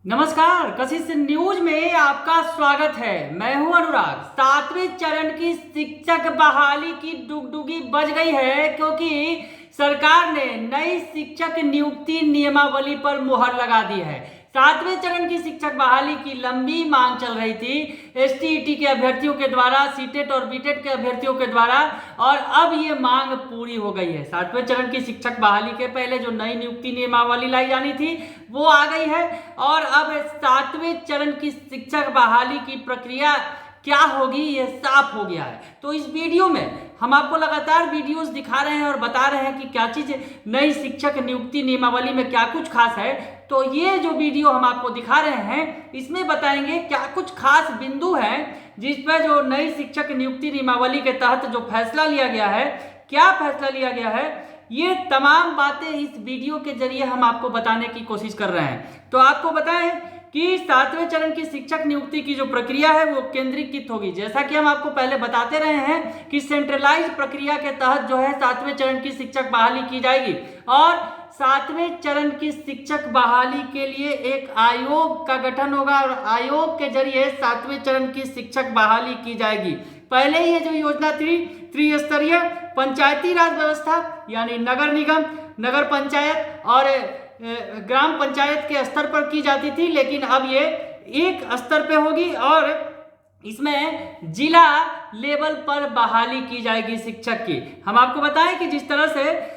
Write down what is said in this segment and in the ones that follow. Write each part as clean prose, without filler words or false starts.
नमस्कार, कशिश न्यूज में आपका स्वागत है। मैं हूं अनुराग। 7वें चरण की शिक्षक बहाली की डुगडुगी बज गई है, क्योंकि सरकार ने नई शिक्षक नियुक्ति नियमावली पर मुहर लगा दी है। 7वें चरण की शिक्षक बहाली की लंबी मांग चल रही थी एसटीईटी के अभ्यर्थियों के द्वारा, सीटेट और बीटेट के अभ्यर्थियों के द्वारा, और अब ये मांग पूरी हो गई है। 7वें चरण की शिक्षक बहाली के पहले जो नई नियुक्ति नियमावली लाई जानी थी वो आ गई है, और अब 7वें चरण की शिक्षक बहाली की प्रक्रिया क्या होगी ये साफ हो गया है। तो इस वीडियो में हम आपको लगातार वीडियोस दिखा रहे हैं और बता रहे हैं कि क्या चीज नई शिक्षक नियुक्ति नियमावली में क्या कुछ खास है। तो ये जो वीडियो हम आपको दिखा रहे हैं इसमें बताएंगे क्या कुछ खास बिंदु हैं जिस पर जो नई शिक्षक नियुक्ति नियमावली के तहत जो फैसला लिया गया है, क्या फैसला लिया गया है, ये तमाम बातें इस वीडियो के जरिए हम आपको बताने की कोशिश कर रहे हैं। तो आपको बताएं कि 7वें चरण की शिक्षक नियुक्ति की जो प्रक्रिया है वो केंद्रीकृत होगी। जैसा कि हम आपको पहले बताते रहे हैं कि सेंट्रलाइज प्रक्रिया के तहत जो है 7वें चरण की शिक्षक बहाली की जाएगी, और 7वें चरण की शिक्षक बहाली के लिए एक आयोग का गठन होगा, और आयोग के जरिए 7वें चरण की शिक्षक बहाली की जाएगी। पहले ये जो योजना थी त्रिस्तरीय पंचायती राज व्यवस्था यानी नगर निगम, नगर पंचायत और ग्राम पंचायत के स्तर पर की जाती थी, लेकिन अब ये एक स्तर पे होगी और इसमें जिला लेवल पर बहाली की जाएगी शिक्षक की। हम आपको बताएं कि जिस तरह से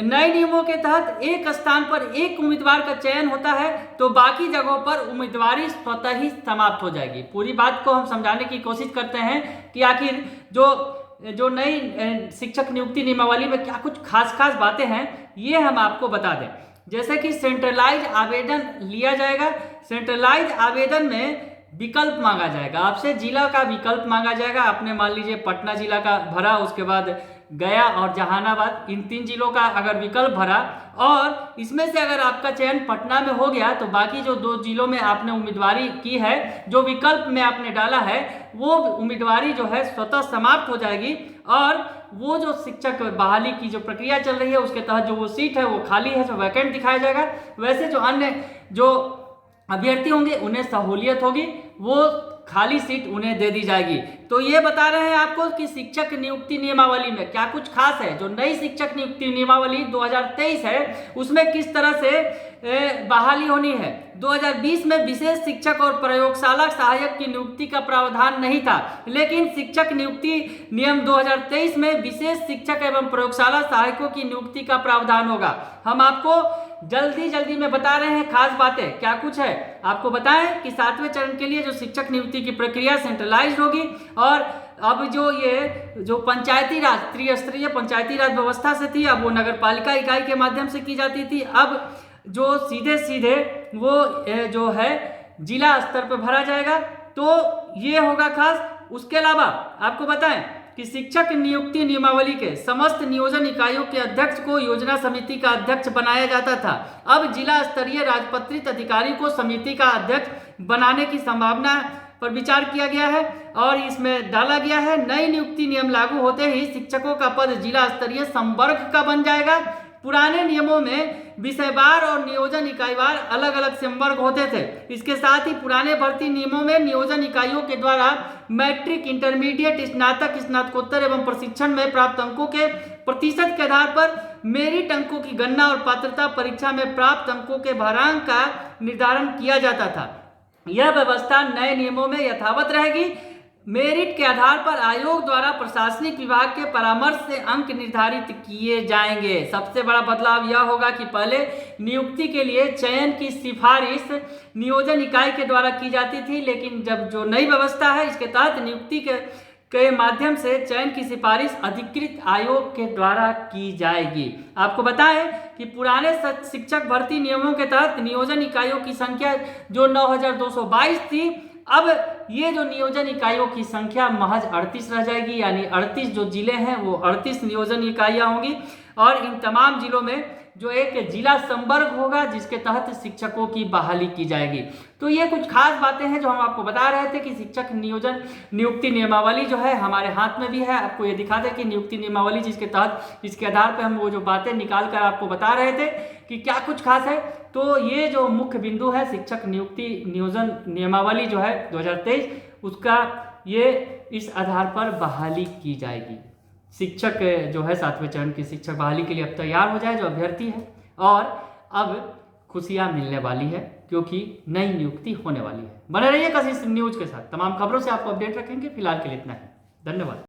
नए नियमों के तहत एक स्थान पर एक उम्मीदवार का चयन होता है, तो बाकी जगहों पर उम्मीदवारी स्वतः ही समाप्त हो जाएगी। पूरी बात को हम समझाने की कोशिश करते हैं कि आखिर जो नई शिक्षक नियुक्ति नियमावली में क्या कुछ खास बातें हैं, ये हम आपको बता दें। जैसे कि सेंट्रलाइज आवेदन लिया जाएगा। सेंट्रलाइज आवेदन में विकल्प मांगा जाएगा, आपसे जिला का विकल्प मांगा जाएगा। आपने मान लीजिए पटना जिला का भरा, उसके बाद गया और जहानाबाद, इन 3 जिलों का अगर विकल्प भरा और इसमें से अगर आपका चयन पटना में हो गया, तो बाकी जो 2 जिलों में आपने उम्मीदवारी की है, जो विकल्प में आपने डाला है, वो उम्मीदवारी जो है स्वतः समाप्त हो जाएगी, और वो जो शिक्षक बहाली की जो प्रक्रिया चल रही है उसके तहत जो वो सीट है वो खाली है, जो वैकेंट दिखाया जाएगा। वैसे जो अन्य जो अभ्यर्थी होंगे उन्हें सहूलियत होगी, वो खाली सीट उन्हें दे दी जाएगी। तो ये बता रहे हैं आपको कि शिक्षक नियुक्ति नियमावली में क्या कुछ खास है। जो नई शिक्षक नियुक्ति नियमावली 2023 है उसमें किस तरह से बहाली होनी है। 2020 में विशेष शिक्षक और प्रयोगशाला सहायक की नियुक्ति का प्रावधान नहीं था, लेकिन शिक्षक नियुक्ति नियम 2023 में विशेष शिक्षक एवं प्रयोगशाला सहायकों की नियुक्ति का प्रावधान होगा। हम आपको जल्दी में बता रहे हैं खास बातें क्या कुछ है। आपको बताएं कि 7वें चरण के लिए जो शिक्षक नियुक्ति की प्रक्रिया सेंट्रलाइज्ड होगी, और अब जो पंचायती राज त्रिस्तरीय पंचायती राज व्यवस्था से थी, अब वो नगर पालिका इकाई के माध्यम से की जाती थी। अब जो सीधे वो जो है जिला स्तर पर भरा जाएगा। तो ये होगा खास। उसके अलावा आपको बताएं कि शिक्षक नियुक्ति नियमावली के समस्त नियोजन इकाइयों के अध्यक्ष को योजना समिति का अध्यक्ष बनाया जाता था। अब जिला स्तरीय राजपत्रित अधिकारी को समिति का अध्यक्ष बनाने की संभावना पर विचार किया गया है, और इसमें डाला गया है नई नियुक्ति नियम लागू होते ही शिक्षकों का पद जिला स्तरीय संवर्ग का बन जाएगा। पुराने नियमों में विषयवार और नियोजन इकाईवार अलग अलग संवर्ग होते थे। इसके साथ ही पुराने भर्ती नियमों में नियोजन इकाइयों के द्वारा मैट्रिक, इंटरमीडिएट, स्नातक, स्नातकोत्तर एवं प्रशिक्षण में प्राप्त अंकों के प्रतिशत के आधार पर मेरिट अंकों की गणना और पात्रता परीक्षा में प्राप्त अंकों के भारांक का निर्धारण किया जाता था। यह व्यवस्था नए नियमों में यथावत रहेगी। मेरिट के आधार पर आयोग द्वारा प्रशासनिक विभाग के परामर्श से अंक निर्धारित किए जाएंगे। सबसे बड़ा बदलाव यह होगा कि पहले नियुक्ति के लिए चयन की सिफारिश नियोजन इकाई के द्वारा की जाती थी, लेकिन जब जो नई व्यवस्था है इसके तहत नियुक्ति के माध्यम से चयन की सिफारिश अधिकृत आयोग के द्वारा की जाएगी। आपको बताएं कि पुराने शिक्षक भर्ती नियमों के तहत नियोजन इकाइयों की संख्या जो 9222 थी, अब ये जो नियोजन इकाइयों की संख्या महज 38 रह जाएगी, यानी 38 जो जिले हैं वो 38 नियोजन इकाइयाँ होंगी, और इन तमाम जिलों में जो एक जिला संवर्ग होगा जिसके तहत शिक्षकों की बहाली की जाएगी। तो ये कुछ खास बातें हैं जो हम आपको बता रहे थे कि शिक्षक नियुक्ति नियमावली जो है हमारे हाथ में भी है। आपको ये दिखा दे कि नियुक्ति नियमावली जिसके तहत इसके आधार पर हम वो जो बातें निकाल कर आपको बता रहे थे कि क्या कुछ खास है। तो ये जो मुख्य बिंदु है शिक्षक नियुक्ति नियोजन नियमावली जो है 2023 उसका ये इस आधार पर बहाली की जाएगी। शिक्षक जो है 7वें चरण की शिक्षक बहाली के लिए अब तैयार हो जाए जो अभ्यर्थी है, और अब खुशियां मिलने वाली है क्योंकि नई नियुक्ति होने वाली है। बने रहिए कशिश न्यूज के साथ, तमाम खबरों से आपको अपडेट रखेंगे। फिलहाल के लिए इतना ही, धन्यवाद।